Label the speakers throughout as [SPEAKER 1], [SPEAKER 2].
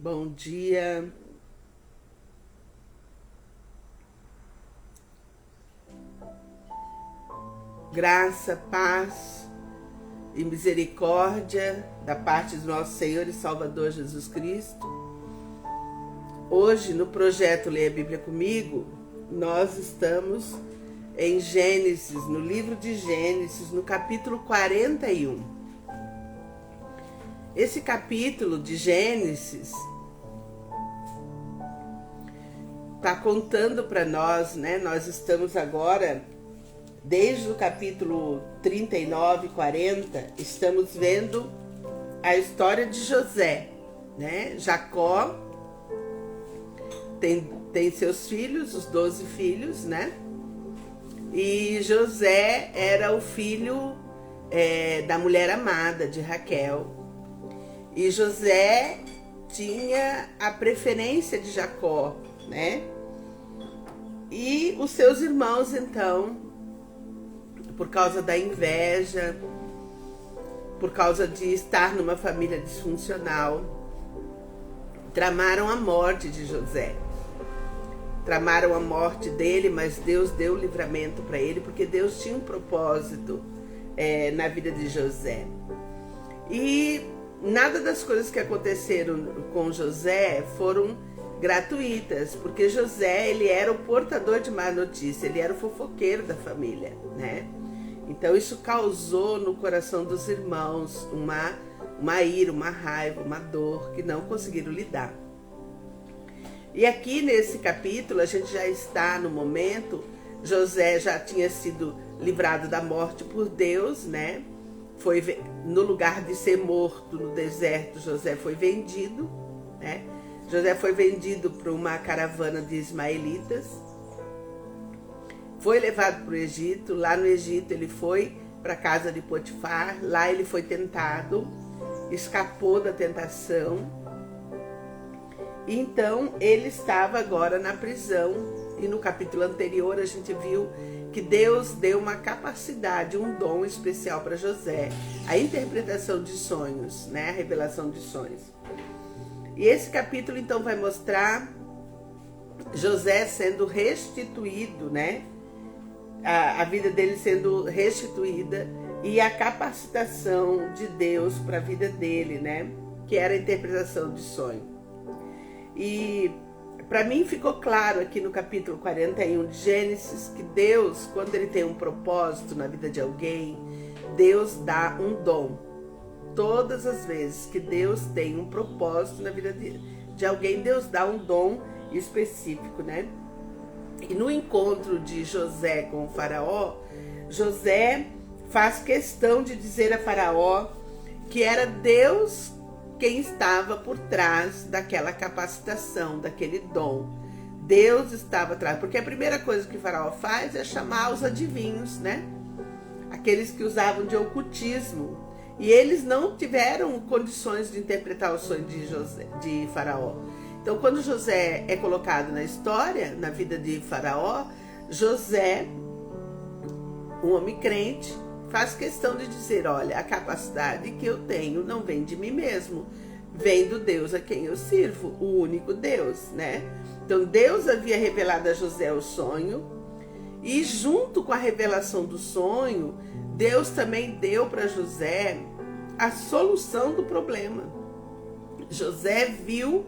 [SPEAKER 1] Bom dia. Graça, paz e misericórdia da parte do nosso Senhor e Salvador Jesus Cristo. Hoje, no projeto Leia a Bíblia Comigo, nós estamos em Gênesis, no livro de Gênesis, no capítulo 41. Esse capítulo de Gênesis está contando para nós, né? Nós estamos agora, desde o capítulo 39, 40, estamos vendo a história de José, né? Jacó tem seus filhos, os 12 filhos, né? E José era o filho da mulher amada de Raquel. E José tinha a preferência de Jacó, né? E os seus irmãos, então, por causa da inveja, por causa de estar numa família disfuncional, tramaram a morte de José. Tramaram a morte dele, mas Deus deu livramento para ele, porque Deus tinha um propósito na vida de José. E nada das coisas que aconteceram com José foram gratuitas, porque José, ele era o portador de má notícia, ele era o fofoqueiro da família, né? Então isso causou no coração dos irmãos uma ira, uma raiva, uma dor que não conseguiram lidar. E aqui nesse capítulo a gente já está no momento, José já tinha sido livrado da morte por Deus, né? Foi no lugar de ser morto no deserto, José foi vendido, né? José foi vendido para uma caravana de ismaelitas, foi levado para o Egito. Lá no Egito ele foi para a casa de Potifar, lá ele foi tentado, escapou da tentação. Então ele estava agora na prisão, e no capítulo anterior a gente viu que Deus deu uma capacidade, um dom especial para José, a interpretação de sonhos, né? A revelação de sonhos. E esse capítulo então vai mostrar José sendo restituído, né? A vida dele sendo restituída e a capacitação de Deus para a vida dele, né? Que era a interpretação de sonho. E para mim ficou claro aqui no capítulo 41 de Gênesis que Deus, quando ele tem um propósito na vida de alguém, Deus dá um dom. Todas as vezes que Deus tem um propósito na vida de alguém, Deus dá um dom específico, né? E no encontro de José com o faraó, José faz questão de dizer a faraó que era Deus quem estava por trás daquela capacitação, daquele dom. Deus estava atrás, porque a primeira coisa que o faraó faz é chamar os adivinhos, né? Aqueles que usavam de ocultismo. E eles não tiveram condições de interpretar o sonho de Faraó. Então, quando José é colocado na história, na vida de Faraó, José, um homem crente, faz questão de dizer: olha, a capacidade que eu tenho não vem de mim mesmo, vem do Deus a quem eu sirvo, o único Deus, né? Então, Deus havia revelado a José o sonho, e junto com a revelação do sonho, Deus também deu para José a solução do problema. José viu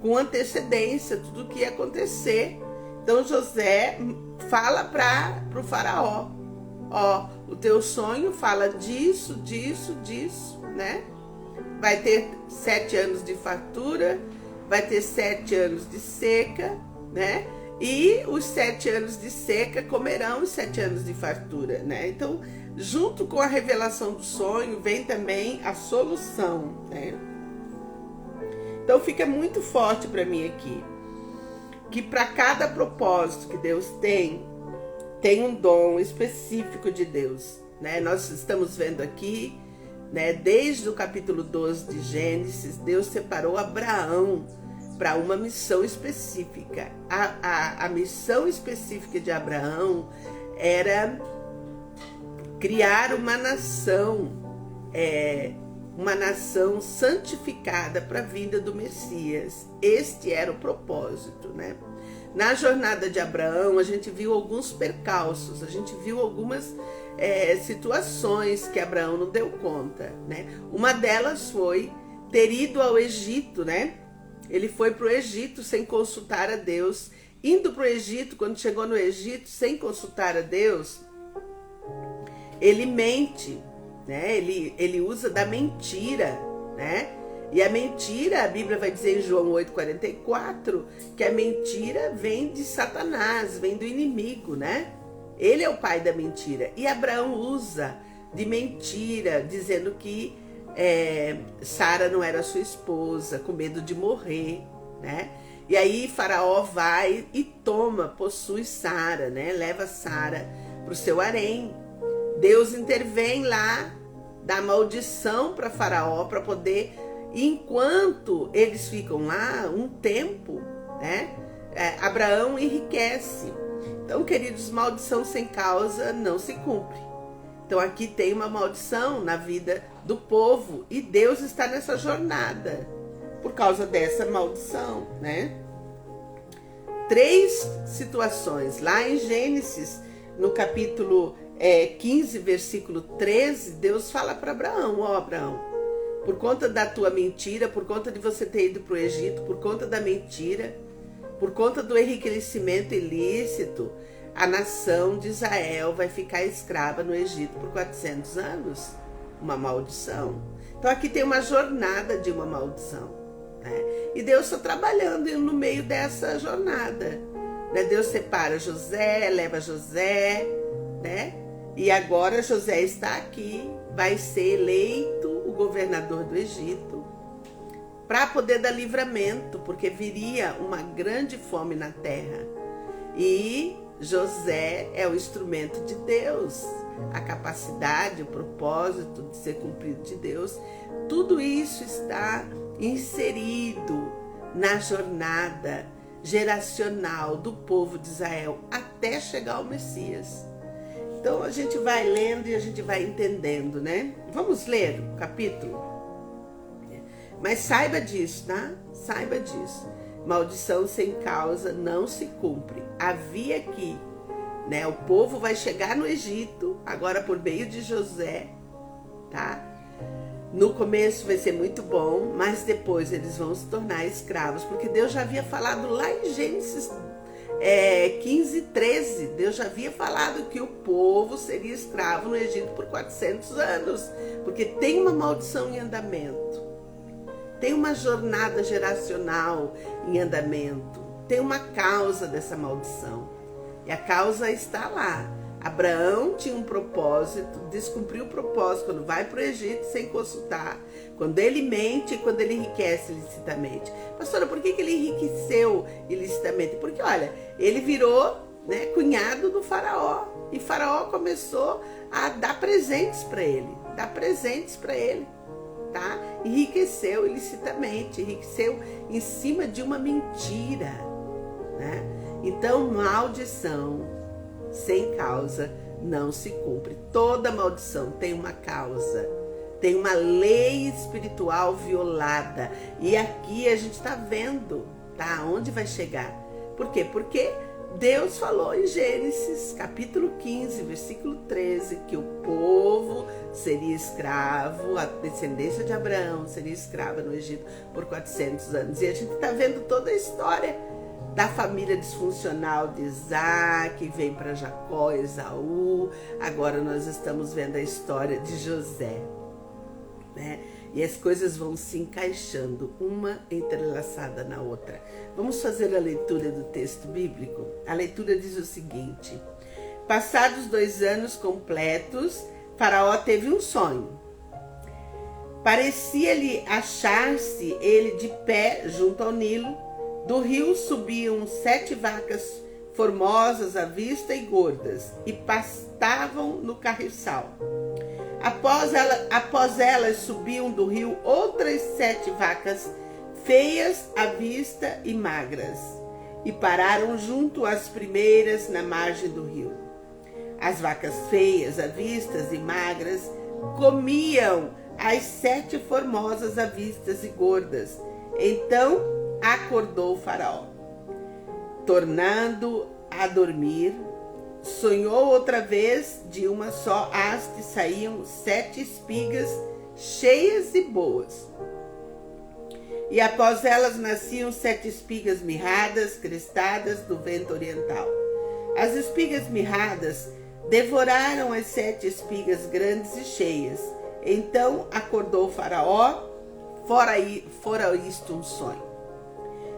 [SPEAKER 1] com antecedência tudo o que ia acontecer. Então José fala para o faraó: ó, o teu sonho fala disso, disso, disso, né? Vai ter 7 anos de fartura, vai ter 7 anos de seca, né? E os 7 anos de seca comerão os 7 anos de fartura, né? Então, junto com a revelação do sonho, vem também a solução, né? Então, fica muito forte para mim aqui, que para cada propósito que Deus tem um dom específico de Deus, né? Nós estamos vendo aqui, né? Desde o capítulo 12 de Gênesis, Deus separou Abraão para uma missão específica. A missão específica de Abraão era criar uma nação uma nação santificada para a vinda do Messias. Este era o propósito, né? Na jornada de Abraão, a gente viu alguns percalços, a gente viu algumas situações que Abraão não deu conta, né? Uma delas foi ter ido ao Egito, né? Ele foi para o Egito sem consultar a Deus. Indo para o Egito, quando chegou no Egito sem consultar a Deus, ele mente, né? Ele usa da mentira, né? E a mentira, a Bíblia vai dizer em João 8,44, que a mentira vem de Satanás, vem do inimigo, né? Ele é o pai da mentira. E Abraão usa de mentira, dizendo que Sara não era sua esposa, com medo de morrer, né? E aí Faraó vai e possui Sara, né? Leva Sara para o seu harém. Deus intervém lá, dá maldição para Faraó, para poder, enquanto eles ficam lá um tempo, né? Abraão enriquece. Então, queridos, maldição sem causa não se cumpre. Então aqui tem uma maldição na vida do povo e Deus está nessa jornada por causa dessa maldição, né? 3 situações. Lá em Gênesis, no capítulo 15, versículo 13, Deus fala para Abraão: ó Abraão, por conta da tua mentira, por conta de você ter ido para o Egito, por conta da mentira, por conta do enriquecimento ilícito, a nação de Israel vai ficar escrava no Egito por 400 anos. Uma maldição. Então aqui tem uma jornada de uma maldição, né? E Deus está trabalhando no meio dessa jornada, né? Deus separa José, leva José, né? E agora José está aqui, vai ser eleito o governador do Egito para poder dar livramento, porque viria uma grande fome na terra. E José é o instrumento de Deus, a capacidade, o propósito de ser cumprido de Deus, tudo isso está inserido na jornada geracional do povo de Israel até chegar ao Messias. Então a gente vai lendo e a gente vai entendendo, né? Vamos ler o capítulo? Mas saiba disso, tá? Saiba disso. Maldição sem causa não se cumpre. Havia aqui, né? O povo vai chegar no Egito, agora por meio de José, tá? No começo vai ser muito bom, mas depois eles vão se tornar escravos, porque Deus já havia falado lá em Gênesis 15, 13. Deus já havia falado que o povo seria escravo no Egito por 400 anos, porque tem uma maldição em andamento. Tem uma jornada geracional em andamento. Tem uma causa dessa maldição. E a causa está lá. Abraão tinha um propósito, descumpriu o propósito quando vai para o Egito sem consultar. Quando ele mente e quando ele enriquece ilicitamente. Pastora, por que ele enriqueceu ilicitamente? Porque, olha, ele virou, né, cunhado do faraó. E faraó começou a dar presentes para ele. Tá? Enriqueceu ilicitamente, enriqueceu em cima de uma mentira, né? Então, maldição sem causa não se cumpre. Toda maldição tem uma causa, tem uma lei espiritual violada. E aqui a gente está vendo, tá? Onde vai chegar. Por quê? Porque Deus falou em Gênesis, capítulo 15, versículo 13, que o povo seria escravo, a descendência de Abraão seria escrava no Egito por 400 anos. E a gente está vendo toda a história da família disfuncional de Isaac, vem para Jacó, Esaú. Agora nós estamos vendo a história de José, né? E as coisas vão se encaixando, uma entrelaçada na outra. Vamos fazer a leitura do texto bíblico? A leitura diz o seguinte: passados 2 anos completos, Faraó teve um sonho. Parecia-lhe achar-se ele de pé junto ao Nilo. Do rio subiam 7 vacas formosas à vista e gordas, e pastavam no carriçal. Após elas subiam do rio outras 7 vacas feias à vista e magras, e pararam junto às primeiras na margem do rio. As vacas feias, à vista e magras, comiam as 7 formosas avistas e gordas. Então acordou o faraó. Tornando a dormir, sonhou outra vez. De uma só haste saíam 7 espigas cheias e boas. E após elas nasciam 7 espigas mirradas, crestadas do vento oriental. As espigas mirradas devoraram as 7 espigas grandes e cheias. Então acordou o faraó, fora isto um sonho.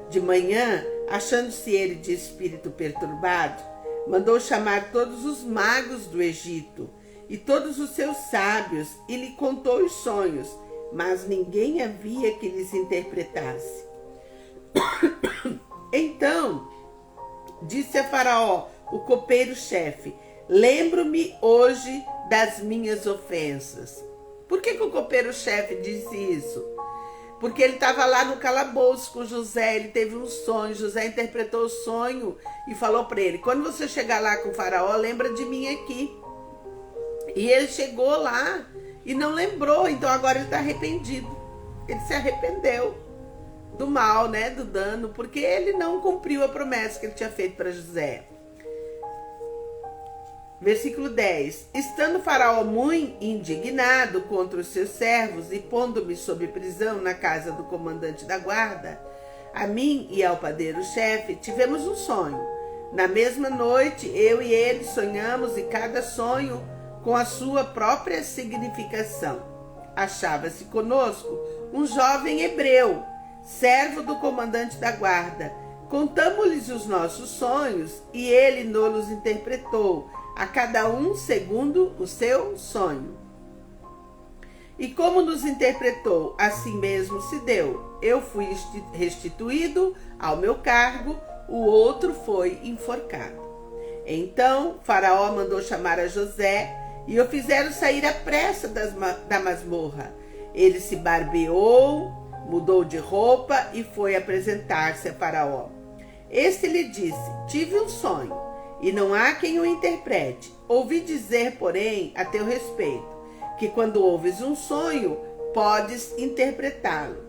[SPEAKER 1] De manhã, achando-se ele de espírito perturbado, mandou chamar todos os magos do Egito e todos os seus sábios e lhe contou os sonhos, mas ninguém havia que lhes interpretasse. Então disse a Faraó, o copeiro-chefe: lembro-me hoje das minhas ofensas. Por que o copeiro-chefe disse isso? Porque ele estava lá no calabouço com José, ele teve um sonho, José interpretou o sonho e falou para ele: quando você chegar lá com o faraó, lembra de mim aqui. E ele chegou lá e não lembrou, então agora ele está arrependido. Ele se arrependeu do mal, né, do dano, porque ele não cumpriu a promessa que ele tinha feito para José. Versículo 10. Estando Faraó muito indignado contra os seus servos e pondo-me sob prisão na casa do comandante da guarda, a mim e ao padeiro-chefe tivemos um sonho. Na mesma noite, eu e ele sonhamos, e cada sonho com a sua própria significação. Achava-se conosco um jovem hebreu, servo do comandante da guarda. Contamos-lhes os nossos sonhos e ele nos interpretou, a cada um segundo o seu sonho. E como nos interpretou, assim mesmo se deu. Eu fui restituído ao meu cargo, o outro foi enforcado. Então Faraó mandou chamar a José e o fizeram sair à pressa da masmorra. Ele se barbeou, mudou de roupa e foi apresentar-se a Faraó. Este lhe disse: tive um sonho, e não há quem o interprete. Ouvi dizer, porém, a teu respeito, que quando ouves um sonho, podes interpretá-lo.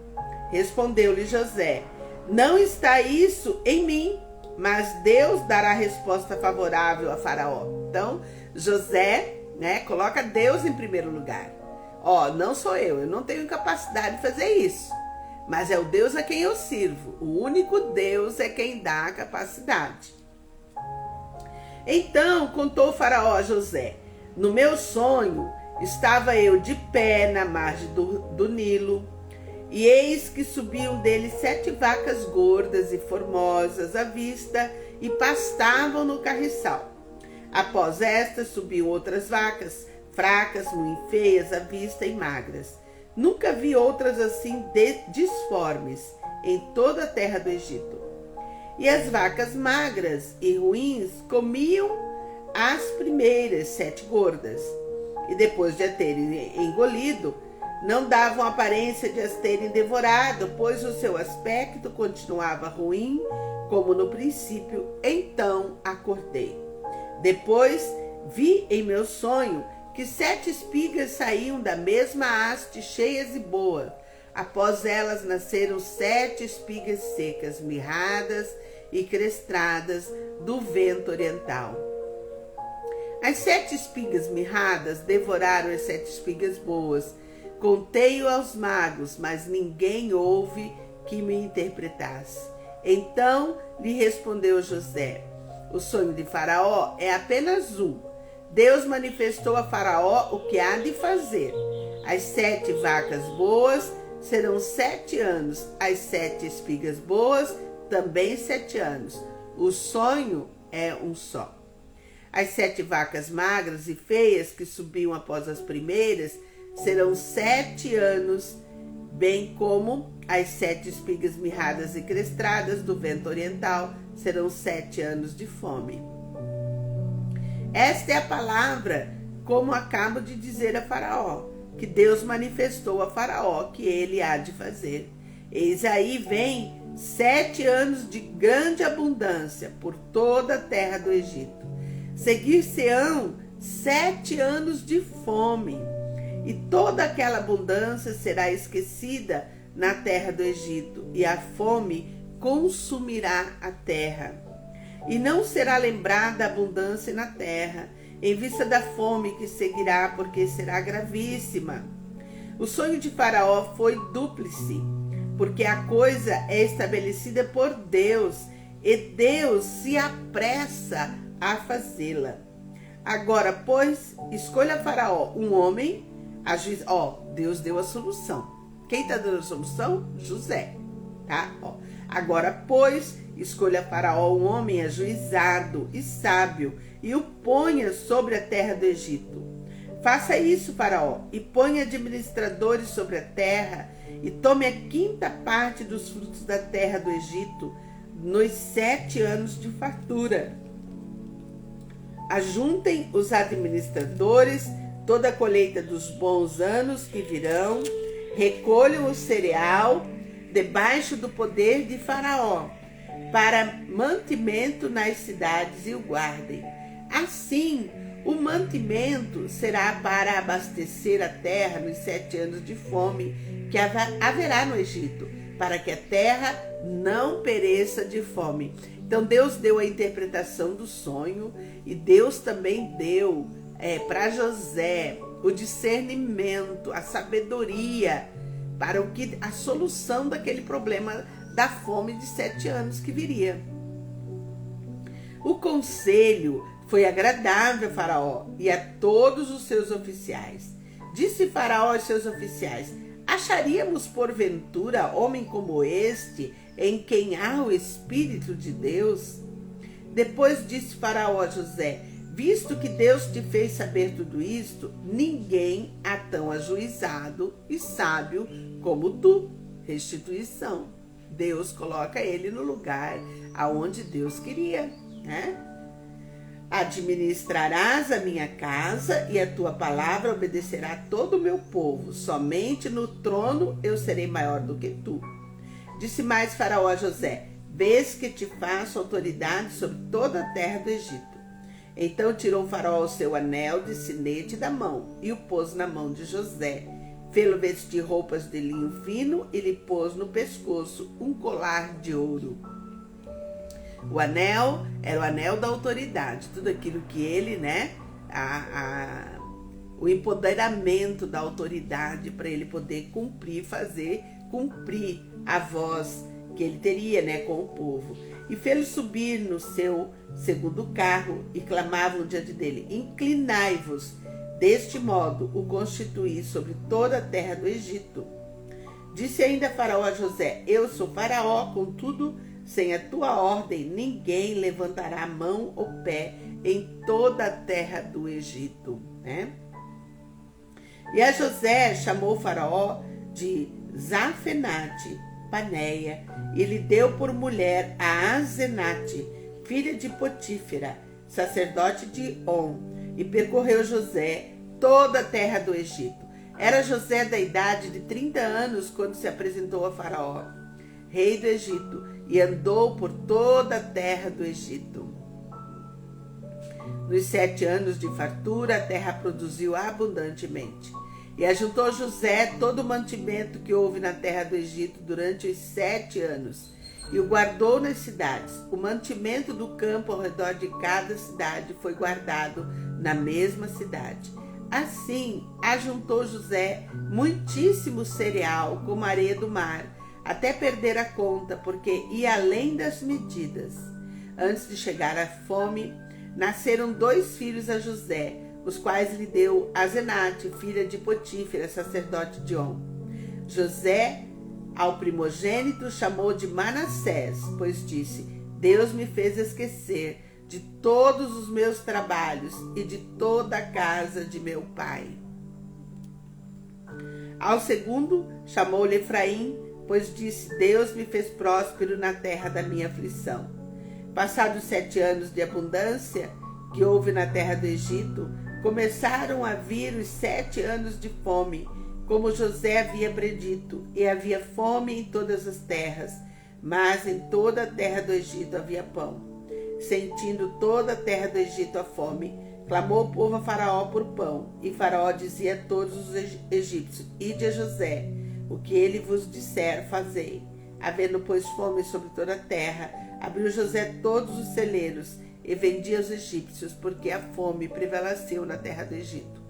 [SPEAKER 1] Respondeu-lhe José: não está isso em mim, mas Deus dará resposta favorável a Faraó. Então, José, coloca Deus em primeiro lugar. Não sou eu não tenho capacidade de fazer isso, mas é o Deus a quem eu sirvo. O único Deus é quem dá a capacidade. Então contou Faraó a José: no meu sonho estava eu de pé na margem do Nilo, e eis que subiam dele 7 vacas gordas e formosas à vista e pastavam no carriçal. Após estas subiam outras vacas, fracas, muito feias à vista e magras. Nunca vi outras assim disformes em toda a terra do Egito. E as vacas magras e ruins comiam as primeiras 7 gordas, e depois de a terem engolido, não davam aparência de as terem devorado, pois o seu aspecto continuava ruim, como no princípio. Então acordei. Depois vi em meu sonho que 7 espigas saíam da mesma haste, cheias e boas. Após elas nasceram 7 espigas secas, mirradas e crestradas do vento oriental. As 7 espigas mirradas devoraram as 7 espigas boas. Contei-o aos magos, mas ninguém houve que me interpretasse. Então lhe respondeu José: o sonho de Faraó é apenas um. Deus manifestou a Faraó o que há de fazer. As 7 vacas boas serão 7 anos, as 7 espigas boas também 7 anos. O sonho é um só. As 7 vacas magras e feias que subiam após as primeiras serão 7 anos, bem como as 7 espigas mirradas e crestradas do vento oriental serão 7 anos de fome. Esta é a palavra, como acabo de dizer a Faraó, que Deus manifestou a Faraó que ele há de fazer. Eis aí vem 7 anos de grande abundância por toda a terra do Egito. Seguir-se-ão 7 anos de fome, e toda aquela abundância será esquecida na terra do Egito, e a fome consumirá a terra. E não será lembrada a abundância na terra, em vista da fome que seguirá, porque será gravíssima. O sonho de Faraó foi dúplice, porque a coisa é estabelecida por Deus, e Deus se apressa a fazê-la. Agora, pois, escolha Faraó um homem, Deus deu a solução. Quem está dando a solução? José, tá? Agora, pois, escolha Faraó um homem ajuizado e sábio, e o ponha sobre a terra do Egito. Faça isso, Faraó, e ponha administradores sobre a terra, e tome a 5ª parte dos frutos da terra do Egito, nos 7 anos de fartura. Ajuntem os administradores toda a colheita dos bons anos que virão, recolham o cereal debaixo do poder de Faraó, para mantimento nas cidades, e o guardem. Assim, o mantimento será para abastecer a terra nos 7 anos de fome que haverá no Egito, para que a terra não pereça de fome. Então Deus deu a interpretação do sonho, e Deus também deu para José o discernimento, a sabedoria para a solução daquele problema da fome de 7 anos que viria. O conselho foi agradável a Faraó e a todos os seus oficiais. Disse Faraó aos seus oficiais: acharíamos porventura homem como este, em quem há o Espírito de Deus? Depois disse Faraó a José: visto que Deus te fez saber tudo isto, ninguém há tão ajuizado e sábio como tu. Restituição. Deus coloca ele no lugar aonde Deus queria, né? Administrarás a minha casa, e a tua palavra obedecerá a todo o meu povo. Somente no trono eu serei maior do que tu. Disse mais Faraó a José: vês que te faço autoridade sobre toda a terra do Egito. Então tirou Faraó o seu anel de sinete da mão e o pôs na mão de José. Fê-lo vestir roupas de linho fino e lhe pôs no pescoço um colar de ouro. O anel era o anel da autoridade, tudo aquilo que ele, o empoderamento da autoridade para ele poder cumprir a voz que ele teria, com o povo. E fê-lo subir no seu segundo carro, e clamavam diante dele: inclinai-vos. Deste modo o constituí sobre toda a terra do Egito. Disse ainda Faraó a José: eu sou Faraó, contudo, sem a tua ordem, ninguém levantará a mão ou pé em toda a terra do Egito. E a José chamou Faraó de Zafenate Paneia, e lhe deu por mulher a Azenate, filha de Potífera, sacerdote de On, e percorreu José toda a terra do Egito. Era José da idade de 30 anos quando se apresentou a Faraó, rei do Egito, e andou por toda a terra do Egito. Nos 7 anos de fartura, a terra produziu abundantemente. E ajuntou José todo o mantimento que houve na terra do Egito durante os 7 anos, e o guardou nas cidades. O mantimento do campo ao redor de cada cidade foi guardado na mesma cidade. Assim, ajuntou José muitíssimo cereal, como a areia do mar, até perder a conta, porque ia além das medidas. Antes de chegar à fome, nasceram 2 filhos a José, os quais lhe deu Azenate, filha de Potífera, sacerdote de On. José, ao primogênito, chamou de Manassés, pois disse: Deus me fez esquecer de todos os meus trabalhos e de toda a casa de meu pai. Ao segundo, chamou-lhe Efraim, pois disse: Deus me fez próspero na terra da minha aflição. Passados 7 anos de abundância que houve na terra do Egito, começaram a vir os 7 anos de fome, como José havia predito, e havia fome em todas as terras, mas em toda a terra do Egito havia pão. Sentindo toda a terra do Egito a fome, Clamou o povo a Faraó por pão, e Faraó dizia a todos os egípcios: Ide a José, o que ele vos disser, fazei. Havendo, pois, fome sobre toda a terra, abriu José todos os celeiros e vendia aos egípcios, porque a fome prevaleceu na terra do Egito.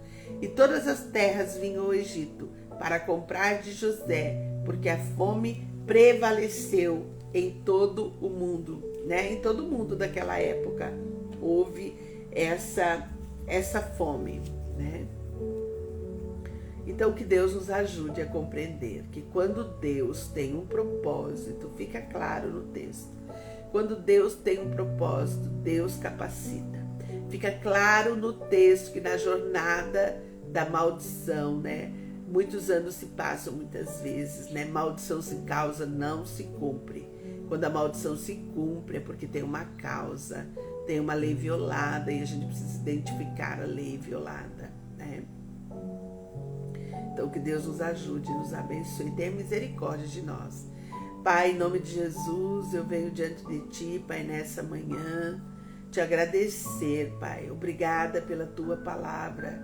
[SPEAKER 1] E todas as terras vinham ao Egito para comprar de José, porque a fome prevaleceu em todo o mundo, né? Em todo o mundo daquela época houve essa fome, né? Então que Deus nos ajude a compreender que quando Deus tem um propósito, fica claro no texto, quando Deus tem um propósito, Deus capacita. Fica claro no texto que na jornada da maldição, né? Muitos anos se passam muitas vezes, né? Maldição sem causa não se cumpre. Quando a maldição se cumpre é porque tem uma causa, tem uma lei violada e a gente precisa identificar a lei violada, né? Então que Deus nos ajude, nos abençoe, tenha misericórdia de nós. Pai, em nome de Jesus, eu venho diante de Ti, Pai, nessa manhã, te agradecer, Pai. Obrigada pela Tua palavra.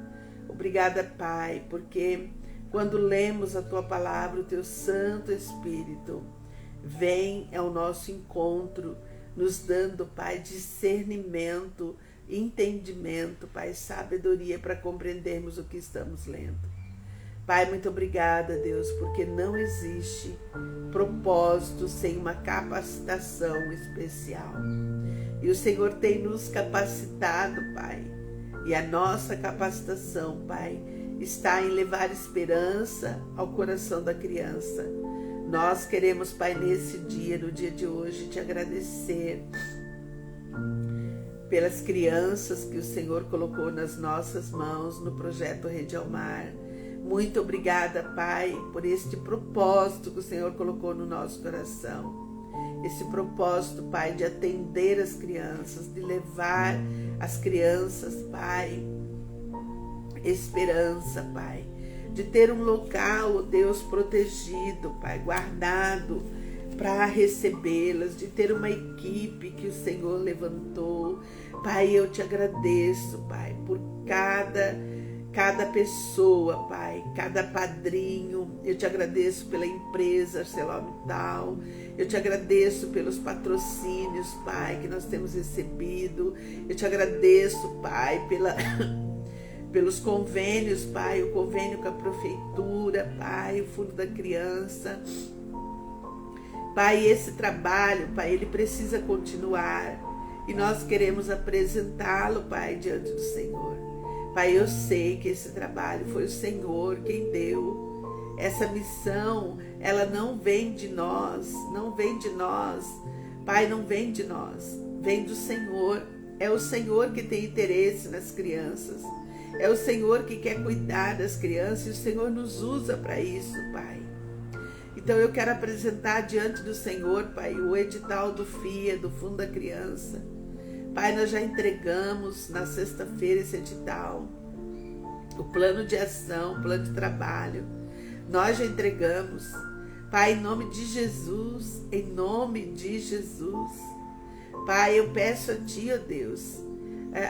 [SPEAKER 1] Obrigada, Pai, porque quando lemos a Tua palavra, o Teu Santo Espírito vem ao nosso encontro, nos dando, Pai, discernimento, entendimento, Pai, sabedoria para compreendermos o que estamos lendo. Pai, muito obrigada, Deus, porque não existe propósito sem uma capacitação especial. E o Senhor tem nos capacitado, Pai, e a nossa capacitação, Pai, está em levar esperança ao coração da criança. Nós queremos, Pai, nesse dia, no dia de hoje, te agradecer pelas crianças que o Senhor colocou nas nossas mãos no projeto Rede ao Mar. Muito obrigada, Pai, por este propósito que o Senhor colocou no nosso coração. Esse propósito, Pai, de atender as crianças, de levar as crianças, Pai, esperança, Pai, de ter um local, Deus, protegido, Pai, guardado para recebê-las, de ter uma equipe que o Senhor levantou. Pai, eu te agradeço, Pai, por cada pessoa, Pai, cada padrinho. Eu te agradeço pela empresa ArcelorMittal. Eu te agradeço pelos patrocínios, Pai, que nós temos recebido. Eu te agradeço, Pai, pelos convênios, Pai, o convênio com a prefeitura, Pai, o Fundo da Criança. Pai, esse trabalho, Pai, ele precisa continuar e nós queremos apresentá-lo, Pai, diante do Senhor. Pai, eu sei que esse trabalho foi o Senhor quem deu. Essa missão, ela não vem de nós, Pai, não vem de nós, vem do Senhor. É o Senhor que tem interesse nas crianças. É o Senhor que quer cuidar das crianças e o Senhor nos usa para isso, Pai. Então eu quero apresentar diante do Senhor, Pai, o edital do FIA, do Fundo da Criança. Pai, nós já entregamos na sexta-feira esse edital, o plano de ação, o plano de trabalho. Nós já entregamos. Pai, em nome de Jesus, Pai, eu peço a Ti, ó Deus,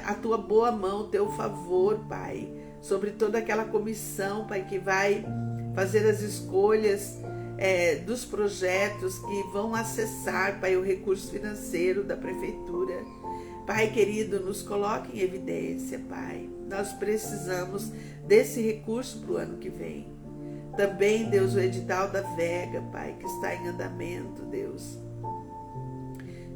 [SPEAKER 1] a Tua boa mão, o Teu favor, Pai, sobre toda aquela comissão, Pai, que vai fazer as escolhas dos projetos que vão acessar, Pai, o recurso financeiro da prefeitura. Pai querido, nos coloque em evidência, Pai. Nós precisamos desse recurso para o ano que vem. Também, Deus, o edital da Vega, Pai, que está em andamento, Deus.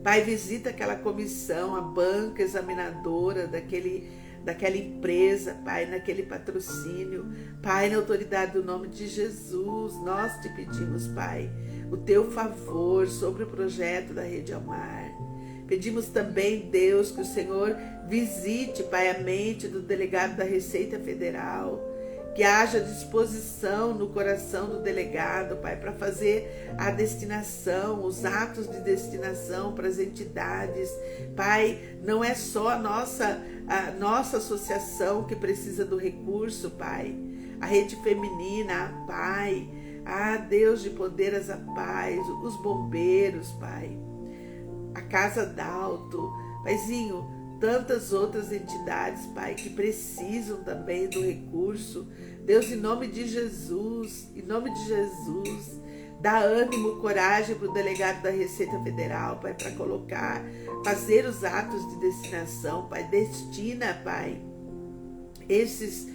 [SPEAKER 1] Pai, visita aquela comissão, a banca examinadora daquela empresa, Pai, naquele patrocínio. Pai, na autoridade do nome de Jesus, nós te pedimos, Pai, o Teu favor sobre o projeto da Rede ao Mar. Pedimos também, Deus, que o Senhor visite, Pai, a mente do delegado da Receita Federal, que haja disposição no coração do delegado, Pai, para fazer a destinação, os atos de destinação para as entidades. Pai, não é só a nossa associação que precisa do recurso, Pai. A Rede Feminina, a Pai, a Deus de Poder, as Paz, os bombeiros, Pai. A Casa Dalto, Paizinho, tantas outras entidades, Pai, que precisam também do recurso. Deus, em nome de Jesus, dá ânimo, coragem para o delegado da Receita Federal, Pai, para fazer os atos de destinação, Pai. Destina, Pai, esses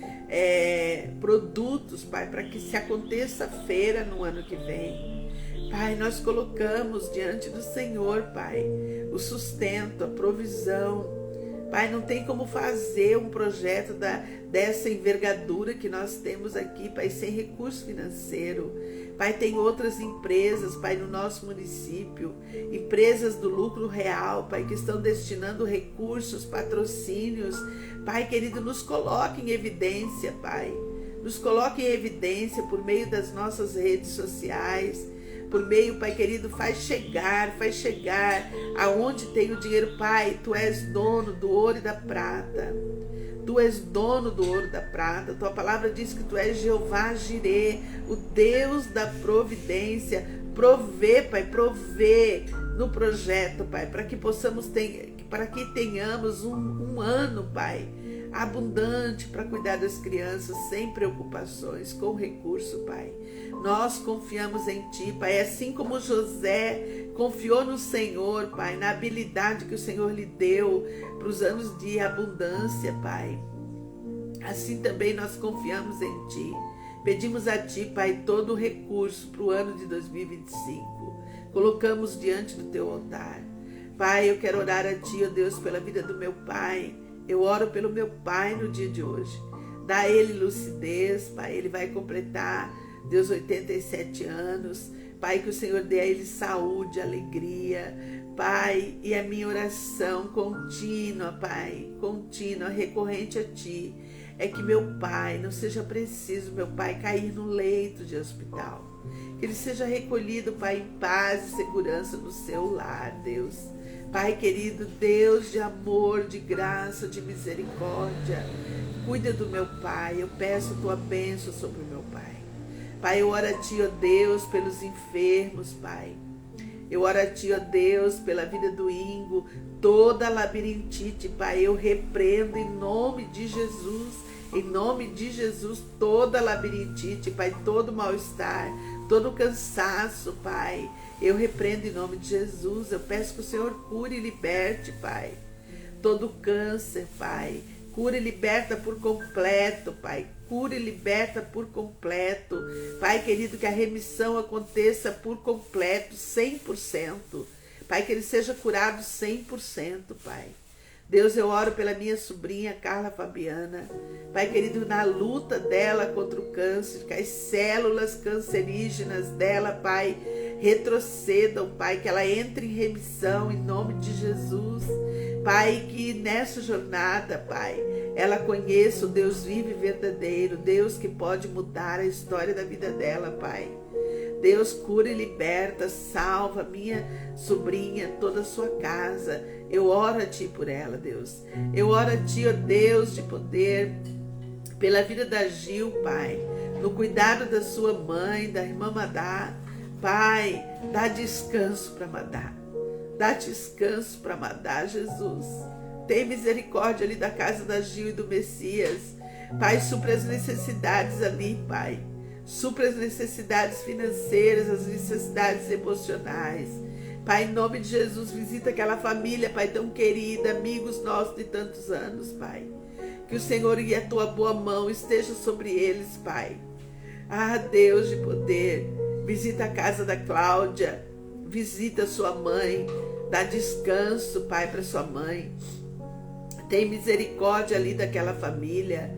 [SPEAKER 1] produtos, Pai, para que se aconteça a feira no ano que vem. Pai, nós colocamos diante do Senhor, Pai, o sustento, a provisão. Pai, não tem como fazer um projeto dessa envergadura que nós temos aqui, Pai, sem recurso financeiro. Pai, tem outras empresas, Pai, no nosso município, empresas do lucro real, Pai, que estão destinando recursos, patrocínios. Pai querido, nos coloque em evidência, Pai. Nos coloque em evidência por meio das nossas redes sociais. Por meio, Pai querido, faz chegar aonde tem o dinheiro. Pai, Tu és dono do ouro e da prata. Tu és dono do ouro e da prata. Tua palavra diz que Tu és Jeová Jirê, o Deus da providência. Provê, Pai, provê no projeto, Pai, para que tenhamos um ano, Pai, abundante para cuidar das crianças, sem preocupações, com recurso, Pai. Nós confiamos em Ti, Pai, assim como José confiou no Senhor, Pai, na habilidade que o Senhor lhe deu para os anos de abundância, Pai. Assim também nós confiamos em Ti. Pedimos a Ti, Pai, todo o recurso para o ano de 2025. Colocamos diante do Teu altar. Pai, eu quero orar a Ti, ó Deus, pela vida do meu pai. Eu oro pelo meu pai no dia de hoje. Dá a ele lucidez, Pai. Ele vai completar, Deus, 87 anos. Pai, que o Senhor dê a ele saúde, alegria. Pai, e a minha oração contínua, Pai, contínua, recorrente a Ti, é que meu pai, não seja preciso meu pai cair no leito de hospital. Que ele seja recolhido, Pai, em paz e segurança no seu lar, Deus. Pai querido, Deus de amor, de graça, de misericórdia, cuida do meu pai. Eu peço Tua bênção sobre o meu pai. Pai, eu oro a Ti, ó Deus, pelos enfermos, Pai. Eu oro a Ti, ó Deus, pela vida do Ingo, toda labirintite, Pai, eu repreendo em nome de Jesus, toda labirintite, Pai, todo mal-estar, todo cansaço, Pai, eu repreendo em nome de Jesus. Eu peço que o Senhor cure e liberte, Pai, todo câncer, Pai, cura e liberta por completo, Pai. Cura e liberta por completo. Pai querido, que a remissão aconteça por completo, 100%. Pai, que ele seja curado 100%, Pai. Deus, eu oro pela minha sobrinha Carla Fabiana. Pai querido, na luta dela contra o câncer, que as células cancerígenas dela, Pai, retrocedam, Pai, que ela entre em remissão em nome de Jesus. Pai, que nessa jornada, Pai, ela conheça o Deus vivo e verdadeiro, Deus que pode mudar a história da vida dela, Pai. Deus, cura e liberta, salva minha sobrinha, toda a sua casa. Eu oro a Ti por ela, Deus. Eu oro a Ti, ó Deus de poder, pela vida da Gil, Pai, no cuidado da sua mãe, da irmã Madá. Pai, dá descanso para Madá. Dá descanso para Madá, Jesus. Tem misericórdia ali da casa da Gil e do Messias. Pai, supra as necessidades ali, Pai. Supra as necessidades financeiras, as necessidades emocionais. Pai, em nome de Jesus, visita aquela família, Pai, tão querida, amigos nossos de tantos anos, Pai. Que o Senhor e a Tua boa mão estejam sobre eles, Pai. Ah, Deus de poder, visita a casa da Cláudia, visita sua mãe, dá descanso, Pai, para sua mãe. Tem misericórdia ali daquela família.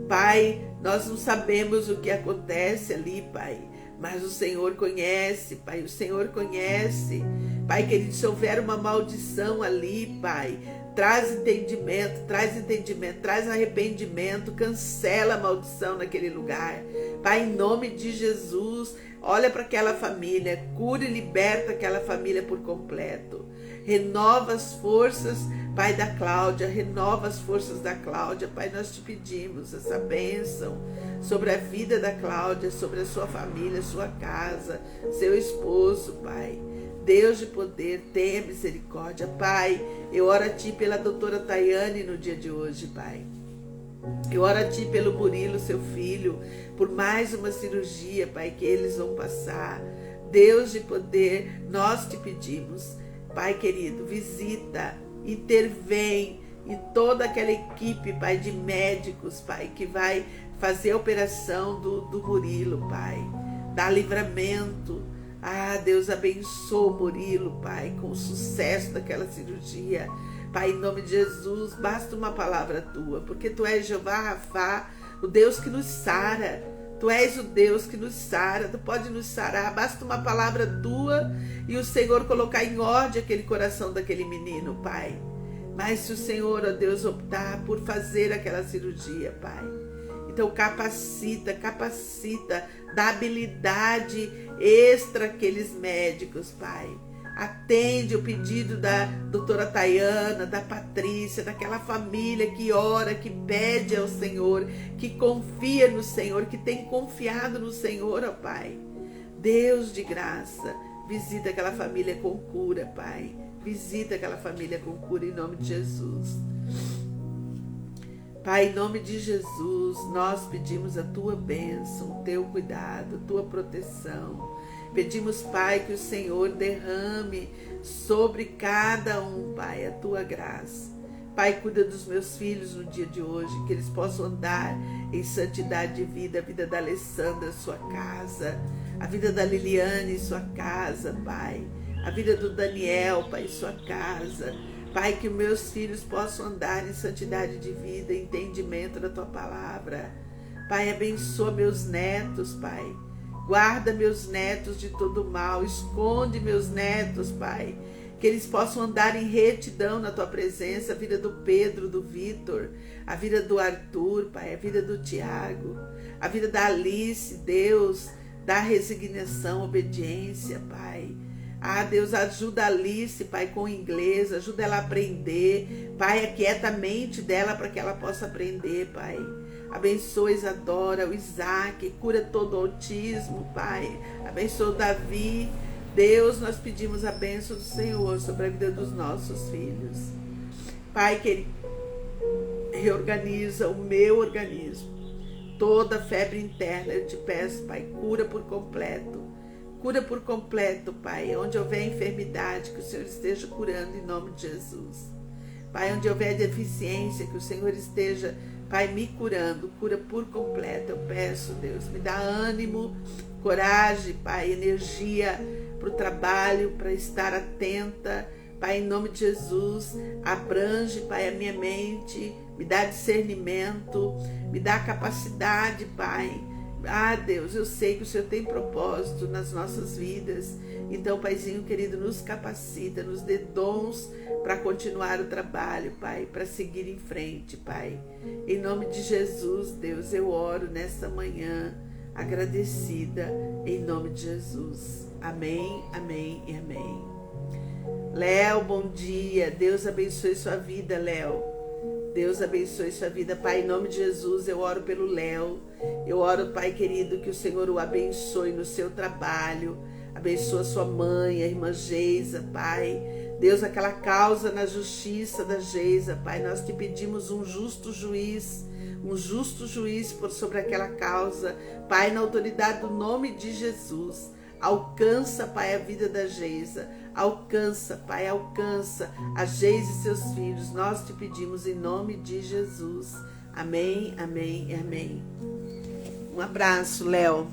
[SPEAKER 1] Pai, nós não sabemos o que acontece ali, Pai, mas o Senhor conhece, Pai, o Senhor conhece. Pai querido, se houver uma maldição ali, Pai, traz entendimento, traz arrependimento, cancela a maldição naquele lugar. Pai, em nome de Jesus, olha para aquela família, cura e liberta aquela família por completo. Renova as forças, Pai, da Cláudia, renova as forças da Cláudia. Pai, nós Te pedimos essa bênção sobre a vida da Cláudia, sobre a sua família, sua casa, seu esposo, Pai. Deus de poder, tenha misericórdia. Pai, eu oro a Ti pela doutora Tayane no dia de hoje, Pai. Eu oro a Ti pelo Murilo, seu filho, por mais uma cirurgia, Pai, que eles vão passar. Deus de poder, nós te pedimos, Pai querido, visita, intervém em toda aquela equipe, Pai, de médicos, Pai, que vai fazer a operação do Murilo, Pai. Dá livramento. Deus abençoa o Murilo, Pai, com o sucesso daquela cirurgia. Pai, em nome de Jesus, basta uma palavra Tua, porque Tu és Jeová Rafá, o Deus que nos sara. Tu és o Deus que nos sara, Tu pode nos sarar, basta uma palavra Tua e o Senhor colocar em ordem aquele coração daquele menino, Pai. Mas se o Senhor, ó Deus, optar por fazer aquela cirurgia, Pai, então capacita, dá habilidade extra àqueles médicos, Pai. Atende o pedido da doutora Tayana, da Patrícia, daquela família que ora, que pede ao Senhor, que confia no Senhor, que tem confiado no Senhor, ó Pai. Deus de graça, visita aquela família com cura, Pai. Visita aquela família com cura em nome de Jesus. Pai, em nome de Jesus, nós pedimos a Tua bênção, o Teu cuidado, a Tua proteção. Pedimos, Pai, que o Senhor derrame sobre cada um, Pai, a Tua graça. Pai, cuida dos meus filhos no dia de hoje, que eles possam andar em santidade de vida, a vida da Alessandra, sua casa, a vida da Liliane, sua casa, Pai, a vida do Daniel, Pai, sua casa. Pai, que meus filhos possam andar em santidade de vida, entendimento da Tua palavra. Pai, abençoa meus netos, Pai. Guarda meus netos de todo mal, esconde meus netos, Pai, que eles possam andar em retidão na Tua presença, a vida do Pedro, do Vitor, a vida do Arthur, Pai, a vida do Tiago, a vida da Alice, Deus, da resignação, obediência, Pai. Deus, ajuda a Alice, Pai, com o inglês, ajuda ela a aprender, Pai, aquieta a mente dela para que ela possa aprender, Pai. Abençoa Isadora, o Isaac, cura todo o autismo, Pai. Abençoa o Davi. Deus, nós pedimos a bênção do Senhor sobre a vida dos nossos filhos. Pai, que Ele reorganiza o meu organismo. Toda febre interna, eu te peço, Pai, cura por completo. Cura por completo, Pai. Onde houver enfermidade, que o Senhor esteja curando em nome de Jesus. Pai, onde houver deficiência, que o Senhor esteja, Pai, me curando, cura por completo. Eu peço, Deus, me dá ânimo, coragem, Pai, energia para o trabalho, para estar atenta. Pai, em nome de Jesus, abrange, Pai, a minha mente, me dá discernimento, me dá capacidade, Pai. Deus, eu sei que o Senhor tem propósito nas nossas vidas. Então, Paizinho querido, nos capacita, nos dê dons para continuar o trabalho, Pai, para seguir em frente, Pai. Em nome de Jesus, Deus, eu oro nesta manhã, agradecida, em nome de Jesus. Amém, amém e amém. Léo, bom dia. Deus abençoe sua vida, Léo. Deus abençoe sua vida, Pai, em nome de Jesus, eu oro pelo Léo, eu oro, Pai querido, que o Senhor o abençoe no seu trabalho, abençoa sua mãe, a irmã Geisa, Pai, Deus, aquela causa na justiça da Geisa, Pai, nós te pedimos um justo juiz sobre aquela causa, Pai, na autoridade do nome de Jesus. Alcança, Pai, a vida da Geisa. Alcança, Pai, alcança a Geisa e seus filhos. Nós te pedimos em nome de Jesus. Amém, amém e amém. Um abraço, Léo.